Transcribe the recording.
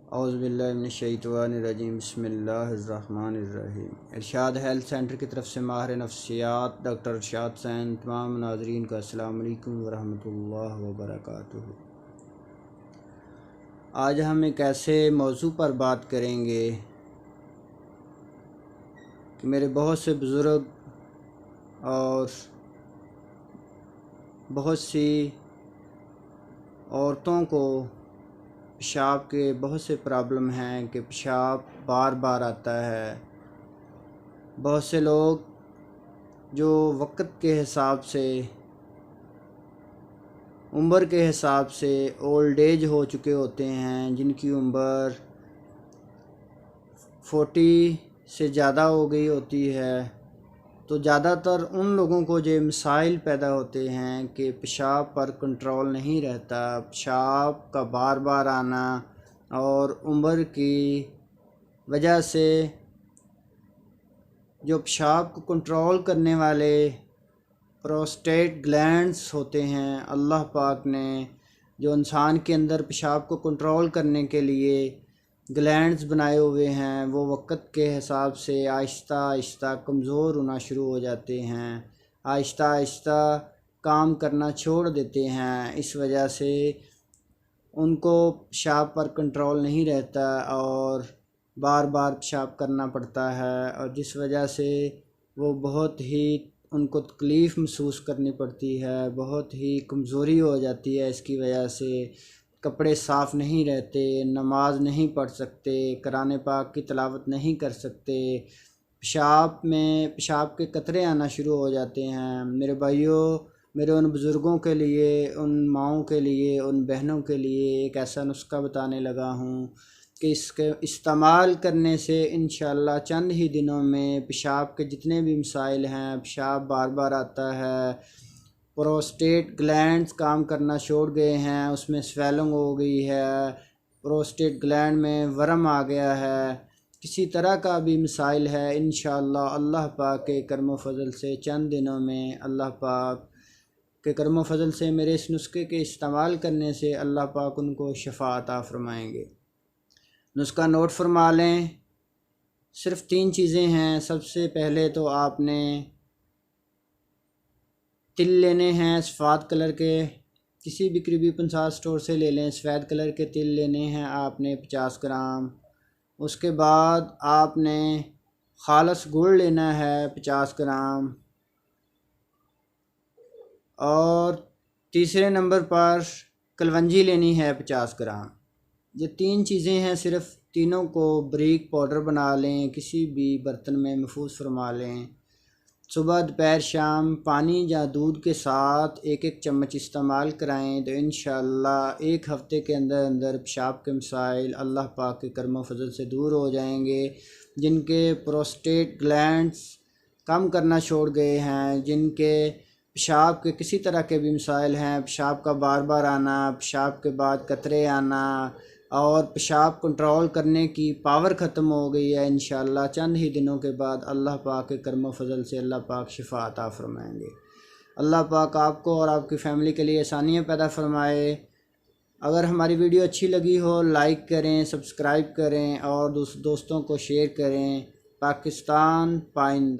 اعوذ باللہ من الشیطان الرجیم بسم اللہ الرحمن الرحیم۔ ارشاد ہیلتھ سینٹر کی طرف سے ماہر نفسیات ڈاکٹر ارشاد حسین تمام ناظرین کا السلام علیکم ورحمۃ اللہ وبرکاتہ۔ آج ہم ایک ایسے موضوع پر بات کریں گے کہ میرے بہت سے بزرگ اور بہت سی عورتوں کو پیشاب کے بہت سے پرابلم ہیں کہ پیشاب بار بار آتا ہے۔ بہت سے لوگ جو وقت کے حساب سے، عمر کے حساب سے اولڈ ایج ہو چکے ہوتے ہیں، جن کی عمر 40 سے زیادہ ہو گئی ہوتی ہے، تو زیادہ تر ان لوگوں کو جو مسائل پیدا ہوتے ہیں کہ پیشاب پر کنٹرول نہیں رہتا، پیشاب کا بار بار آنا، اور عمر کی وجہ سے جو پیشاب کو کنٹرول کرنے والے پروسٹیٹ گلینڈز ہوتے ہیں، اللہ پاک نے جو انسان کے اندر پیشاب کو کنٹرول کرنے کے لیے گلینڈز بنائے ہوئے ہیں، وہ وقت کے حساب سے آہستہ آہستہ کمزور ہونا شروع ہو جاتے ہیں، آہستہ آہستہ کام کرنا چھوڑ دیتے ہیں۔ اس وجہ سے ان کو پیشاب پر کنٹرول نہیں رہتا اور بار بار پیشاب کرنا پڑتا ہے، اور جس وجہ سے وہ بہت ہی ان کو تکلیف محسوس کرنی پڑتی ہے، بہت ہی کمزوری ہو جاتی ہے۔ اس کی وجہ سے کپڑے صاف نہیں رہتے، نماز نہیں پڑھ سکتے، قرآن پاک کی تلاوت نہیں کر سکتے، پیشاب کے قطرے آنا شروع ہو جاتے ہیں۔ میرے بھائیوں، میرے ان بزرگوں کے لیے، ان ماؤں کے لیے، ان بہنوں کے لیے ایک ایسا نسخہ بتانے لگا ہوں کہ اس کے استعمال کرنے سے انشاءاللہ چند ہی دنوں میں پیشاب کے جتنے بھی مسائل ہیں، پیشاب بار بار آتا ہے، پروسٹیٹ گلینڈز کام کرنا چھوڑ گئے ہیں، اس میں سویلنگ ہو گئی ہے، پروسٹیٹ گلینڈ میں ورم آ گیا ہے، کسی طرح کا بھی مسائل ہے، انشاءاللہ اللہ پاک کے کرم و فضل سے چند دنوں میں اللہ پاک کے کرم و فضل سے میرے اس نسخے کے استعمال کرنے سے اللہ پاک ان کو شفا عطا فرمائیں گے۔ نسخہ نوٹ فرما لیں، صرف 3 چیزیں ہیں۔ سب سے پہلے تو آپ نے تل لینے ہیں سفید کلر کے، کسی بھی قریبی پنسال سٹور سے لے لیں، سفید کلر کے تل لینے ہیں آپ نے 50 گرام۔ اس کے بعد آپ نے خالص گڑ لینا ہے 50 گرام، اور تیسرے نمبر پر کلونجی لینی ہے 50 گرام۔ یہ 3 چیزیں ہیں، صرف تینوں کو بریک پاؤڈر بنا لیں، کسی بھی برتن میں محفوظ فرما لیں۔ صبح دوپہر شام پانی یا دودھ کے ساتھ 1 چمچ استعمال کرائیں تو انشاءاللہ 1 ہفتے کے اندر اندر پیشاب کے مسائل اللہ پاک کے کرم و فضل سے دور ہو جائیں گے۔ جن کے پروسٹیٹ گلینڈز کم کرنا چھوڑ گئے ہیں، جن کے پیشاب کے کسی طرح کے بھی مسائل ہیں، پیشاب کا بار بار آنا، پیشاب کے بعد قطرے آنا، اور پیشاب کنٹرول کرنے کی پاور ختم ہو گئی ہے، انشاءاللہ چند ہی دنوں کے بعد اللہ پاک کے کرم و فضل سے اللہ پاک شفا عطا فرمائیں گے۔ اللہ پاک آپ کو اور آپ کی فیملی کے لیے آسانیاں پیدا فرمائے۔ اگر ہماری ویڈیو اچھی لگی ہو لائک کریں، سبسکرائب کریں اور دوستوں کو شیئر کریں۔ پاکستان پائندہ۔